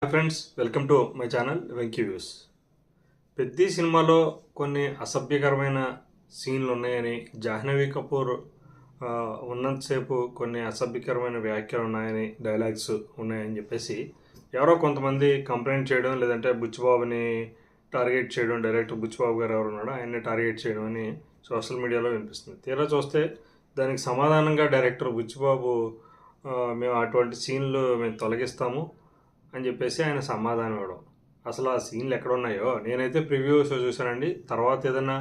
Hi friends, welcome to my channel Venky views. Peddi సినిమాలో కొన్ని అసభ్యకరమైన సీన్లు ఉన్నాయని, జాహ్నవి కపూర్ ఉన్నంతసేపు కొన్ని అసభ్యకరమైన వ్యాఖ్యలు ఉన్నాయని, డైలాగ్స్ ఉన్నాయని చెప్పేసి ఎవరో కొంతమంది కంప్లైంట్ చేయడం, లేదంటే బుచ్చిబాబుని టార్గెట్ చేయడం, డైరెక్టర్ బుచ్చిబాబు గారు ఎవరు ఉన్నాడో ఆయన్ని టార్గెట్ చేయడం అని సోషల్ మీడియాలో వినిపిస్తుంది. తీరా చూస్తే దానికి సమాధానంగా డైరెక్టర్ బుచ్చిబాబు మేము అటువంటి సీన్లు మేము తొలగిస్తాము అని చెప్పేసి ఆయన సమాధానం ఇవ్వడం. అసలు ఆ సీన్లు ఎక్కడ ఉన్నాయో నేనైతే ప్రివ్యూ షో చూశానండి. తర్వాత ఏదైనా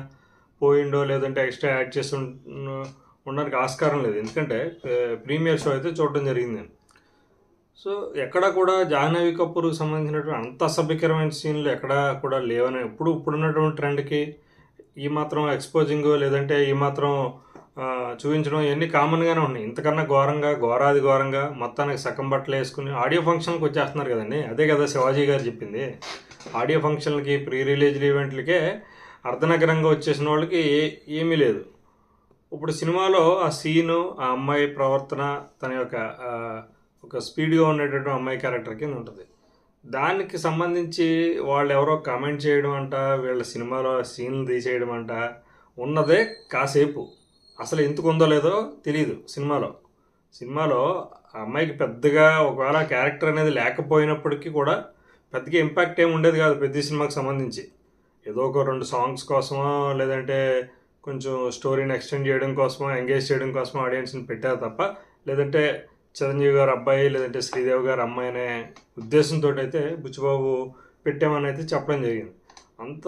పోయిండో లేదంటే ఎక్స్ట్రా యాడ్ చేసి ఉండడానికి ఆస్కారం లేదు, ఎందుకంటే ప్రీమియర్ షో అయితే చూడడం జరిగింది నేను. సో ఎక్కడ కూడా జాహ్నవి కపూర్కి సంబంధించినటువంటి అంత అసభ్యకరమైన సీన్లు ఎక్కడా కూడా లేవని, ఇప్పుడున్నటువంటి ట్రెండ్కి ఈ మాత్రం ఎక్స్పోజింగ్ లేదంటే ఈ మాత్రం చూపించడం ఇవన్నీ కామన్గానే ఉన్నాయి. ఇంతకన్నా ఘోరాది ఘోరంగా మొత్తానికి సగం బట్టలు వేసుకుని ఆడియో ఫంక్షన్కి వచ్చేస్తున్నారు కదండి. అదే కదా శివాజీ గారు చెప్పింది. ఆడియో ఫంక్షన్లకి, ప్రీ రిలీజ్ ఈవెంట్లకే అర్ధనగరంగా వచ్చేసిన వాళ్ళకి ఏమీ లేదు. ఇప్పుడు సినిమాలో ఆ సీను, ఆ అమ్మాయి ప్రవర్తన, తన యొక్క ఒక స్పీడ్గా ఉండేటటువంటి అమ్మాయి క్యారెక్టర్ కింద ఉంటుంది. దానికి సంబంధించి వాళ్ళు ఎవరో కామెంట్ చేయడం అంట, వీళ్ళ సినిమాలో సీన్లు తీసేయడం అంట. ఉన్నదే కాసేపు, అసలు ఎందుకు ఉందో లేదో తెలియదు. సినిమాలో ఆ అమ్మాయికి పెద్దగా ఒకవేళ క్యారెక్టర్ అనేది లేకపోయినప్పటికీ కూడా పెద్దగా ఇంపాక్ట్ ఏమి ఉండేది కాదు పెద్ద సినిమాకి సంబంధించి. ఏదో ఒక 2 సాంగ్స్ కోసమో లేదంటే కొంచెం స్టోరీని ఎక్స్టెండ్ చేయడం కోసమో, ఎంగేజ్ చేయడం కోసమో ఆడియన్స్ని పెట్టారు తప్ప, లేదంటే చిరంజీవి గారు అబ్బాయి లేదంటే శ్రీదేవి గారు అమ్మాయి అనే ఉద్దేశంతో అయితే బుచ్చిబాబు పెట్టామని అయితే చెప్పడం జరిగింది. అంత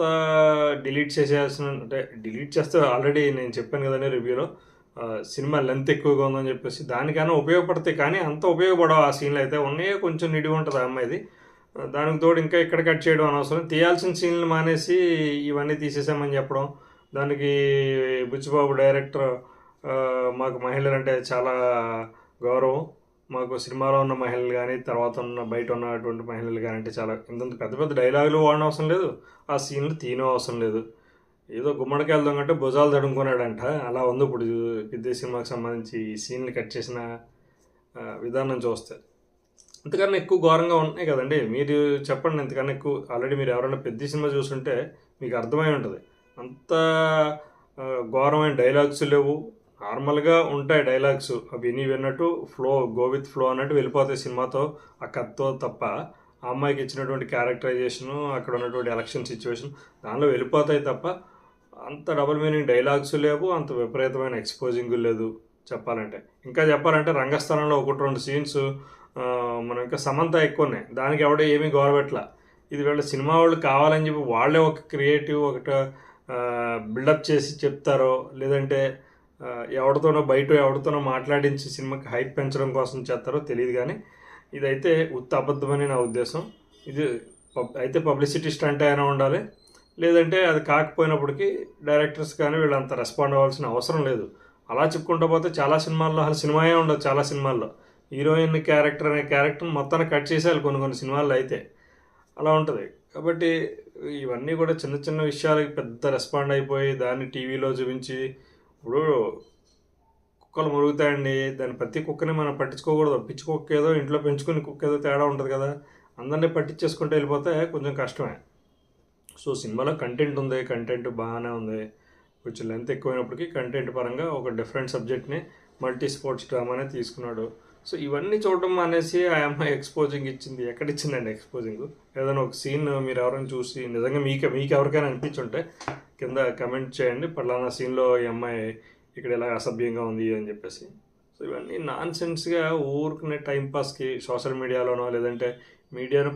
డిలీట్ చేసేయాల్సిన, అంటే డిలీట్ చేస్తే ఆల్రెడీ నేను చెప్పాను కదండి రివ్యూలో, సినిమా లెంత్ ఎక్కువగా ఉందని చెప్పేసి దానికైనా ఉపయోగపడతాయి, కానీ అంత ఉపయోగపడవు. ఆ సీన్లు అయితే ఉన్నాయో కొంచెం నిడివి ఉంటుంది ఆ అమ్మాయిది. దానికి తోడు ఇంకా ఇక్కడ కట్ చేయడం అనవసరం. తీయాల్సిన సీన్లు మానేసి ఇవన్నీ తీసేసామని చెప్పడం. దానికి బుచ్చిబాబు డైరెక్టర్ మాకు మహిళలు అంటే చాలా గౌరవం, మాకు సినిమాలో ఉన్న మహిళలు కానీ తర్వాత ఉన్న బయట ఉన్నటువంటి మహిళలు కానీ అంటే చాలా ఇంత పెద్ద పెద్ద డైలాగులు వాడడం అవసరం లేదు, ఆ సీన్లు తీయడం అవసరం లేదు. ఏదో గుమ్మడికాయలు దొంగంటే భుజాలు తడుముకున్నాడంట, అలా ఉంది ఇప్పుడు పెద్ద సినిమాకి సంబంధించి ఈ సీన్లు కట్ చేసిన విధానం చూస్తే. ఇంతకన్నా ఎక్కువ ఘోరంగా ఉన్నాయి కదండి. మీరు చెప్పండి, ఇంతకన్నా ఎక్కువ. ఆల్రెడీ మీరు ఎవరైనా పెద్ద సినిమా చూస్తుంటే మీకు అర్థమై ఉంటుంది. అంత ఘోరమైన డైలాగ్స్ లేవు, నార్మల్గా ఉంటాయి డైలాగ్స్. అవి విన్నట్టు గో విత్ ఫ్లో అన్నట్టు వెళ్ళిపోతాయి సినిమాతో, ఆ కథతో తప్ప. ఆ అమ్మాయికి ఇచ్చినటువంటి క్యారెక్టరైజేషను, అక్కడ ఉన్నటువంటి ఎలక్షన్ సిచ్యువేషన్ దానిలో వెళ్ళిపోతాయి తప్ప అంత డబుల్ మీనింగ్ డైలాగ్స్ లేవు, అంత విపరీతమైన ఎక్స్పోజింగ్ లేదు చెప్పాలంటే. ఇంకా చెప్పాలంటే రంగస్థలంలో 1-2 సీన్స్ మనం ఇంకా సమంత ఎక్కువ ఉన్నాయి, దానికి ఎవడో ఏమీ గౌరవట్లా. ఇది వీళ్ళ సినిమా వాళ్ళు కావాలని చెప్పి వాళ్ళే ఒక క్రియేటివ్ ఒకటి బిల్డప్ చేసి చెప్తారో, లేదంటే ఎవరితోనో మాట్లాడించి సినిమాకి హైప్ పెంచడం కోసం చేస్తారో తెలియదు, కానీ ఇదైతే ఉత్త అబద్ధమని నా ఉద్దేశం. ఇది అయితే పబ్లిసిటీ స్టంట్ అయినా ఉండాలి, లేదంటే అది కాకపోయినప్పటికీ డైరెక్టర్స్ కానీ వీళ్ళంత రెస్పాండ్ అవ్వాల్సిన అవసరం లేదు. అలా చెప్పుకుంటూ పోతే చాలా సినిమాల్లో అసలు సినిమాయే ఉండదు. చాలా సినిమాల్లో హీరోయిన్ క్యారెక్టర్ అనే క్యారెక్టర్ని మొత్తాన్ని కట్ చేసేయాలి కొన్ని సినిమాల్లో అయితే, అలా ఉంటుంది. కాబట్టి ఇవన్నీ కూడా చిన్న చిన్న విషయాలకి పెద్ద రెస్పాండ్ అయిపోయి దాన్ని టీవీలో చూపించి, ఇప్పుడు కుక్కలు మురుగుతాయండి, దాని ప్రతి కుక్కని మనం పట్టించుకోకూడదు. పిచ్చి కుక్క ఏదో ఇంట్లో పెంచుకుని కుక్క ఏదో తేడా ఉంటుంది కదా, అందరినీ పట్టించేసుకుంటూ వెళ్ళిపోతే కొంచెం కష్టమే. సో సినిమాలో కంటెంట్ ఉంది, కంటెంట్ బాగానే ఉంది. కొంచెం లెంత్ ఎక్కువైనప్పటికీ కంటెంట్ పరంగా ఒక డిఫరెంట్ సబ్జెక్ట్ని మల్టీ స్పోర్ట్స్ డ్రామానే తీసుకున్నాడు. సో ఇవన్నీ చూడడం అనేసి ఆ అమ్మాయి ఎక్స్పోజింగ్ ఇచ్చింది. ఎక్కడిచ్చిందండి ఎక్స్పోజింగ్? ఏదైనా ఒక సీన్ మీరు ఎవరైనా చూసి నిజంగా మీకు ఎవరికైనా అనిపించుంటే కింద కమెంట్ చేయండి, పలానా సీన్లో ఈ అమ్మాయి ఇక్కడ ఇలా అసభ్యంగా ఉంది అని చెప్పేసి. సో ఇవన్నీ నాన్ సెన్స్గా ఊరుకునే టైంపాస్కి సోషల్ మీడియాలోనో లేదంటే మీడియాలో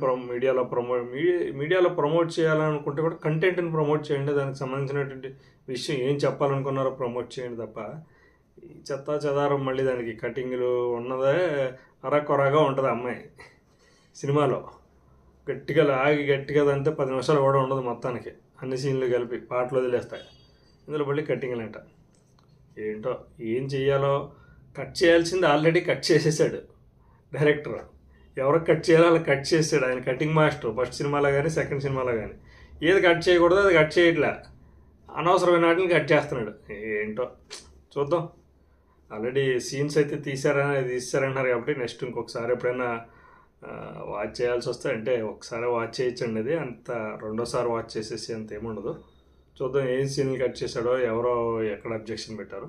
ప్రమోట్ చేయాలనుకుంటే కూడా కంటెంట్ని ప్రమోట్ చేయండి, దానికి సంబంధించినటువంటి విషయం ఏం చెప్పాలనుకున్నారో ప్రమోట్ చేయండి తప్ప ఈ చెత్త చెదారం మళ్ళీ దానికి కటింగ్లు ఉన్నదే అరకొరగా ఉంటుంది. అమ్మాయి సినిమాలో గట్టిగా దంతే 10 నిమిషాలు కూడా ఉండదు మొత్తానికి, అన్ని సీన్లు కలిపి పాటలు వదిలేస్తాయి. ఇందులో మళ్ళీ కట్టింగ్లు అంట. ఏంటో ఏం చెయ్యాలో కట్ చేయాల్సింది ఆల్రెడీ కట్ చేసేసాడు డైరెక్టర్. ఎవరికి కట్ చేయాలో అలా కట్ చేసాడు ఆయన, కటింగ్ మాస్టర్. ఫస్ట్ సినిమాలో కానీ సెకండ్ సినిమాలో కానీ ఏది కట్ చేయకూడదు అది కట్ చేయట్లే, అనవసరమైన వాటిని కట్ చేస్తున్నాడు. ఏంటో చూద్దాం. ఆల్రెడీ సీన్స్ అయితే తీసారంటున్నారు కాబట్టి నెక్స్ట్ ఇంకొకసారి ఎప్పుడైనా వాచ్ చేయాల్సి వస్తే అంటే ఒకసారి వాచ్ చేయొచ్చండి, అది అంత రెండోసారి వాచ్ చేసేసి అంత ఏముండదు. చూద్దాం ఏం సీన్లు కట్ చేశాడో, ఎవరో ఎక్కడ అబ్జెక్షన్ పెట్టారు.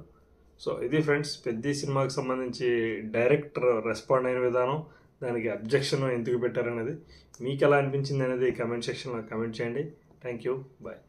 సో ఇది ఫ్రెండ్స్ పెద్ద సినిమాకి సంబంధించి డైరెక్టర్ రెస్పాండ్ అయిన విధానం, దానికి అబ్జెక్షన్ ఎందుకు పెట్టారనేది మీకు ఎలా అనిపించింది అనేది కామెంట్ సెక్షన్లో కామెంట్ చేయండి. Thank you, bye.